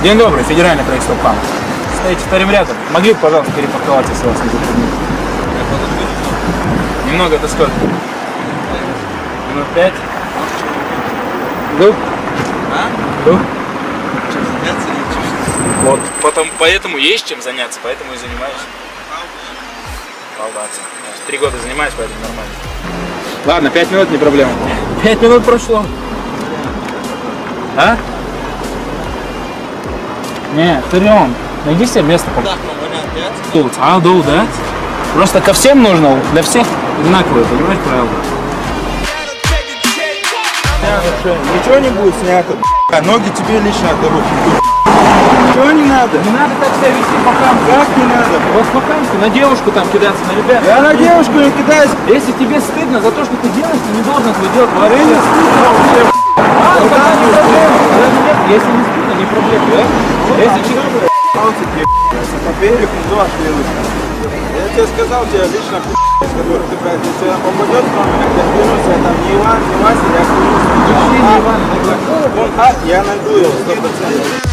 День добрый, федеральный правительство ПАМ. Стоите вторым рядом. Могли бы, пожалуйста, перепарковаться, если вас не затруднит? Немного это сколько? Минут 5? Вот, потом, поэтому есть чем заняться, поэтому и занимаюсь. Балдаться. 3 года занимаюсь, поэтому нормально. Ладно, 5 минут не проблема. 5 минут прошло. А? Не, Тарион, найди себе место. Тут, да? Просто ко всем нужно, для всех одинаковые, понимаешь, правила? Ничего не будет снято, ноги тебе лично отдадут. Ничего не надо. Не надо так себя вести по хамку. Как не надо? Вот по хамку, на девушку там кидаться, на ребят. Я на девушку не кидаюсь. Если тебе стыдно за то, что ты делаешь, ты не должен этого делать. Тебе не стыдно вообще. Тогда не проблема. Если не стыдно, не проблема, да? Если человек... Поперек, я тебе сказал, тебе лично с которым ты брать, если она попадет в номер, я клянусь, я там не Иван, не Вася, я клянусь. Я найду его 100%.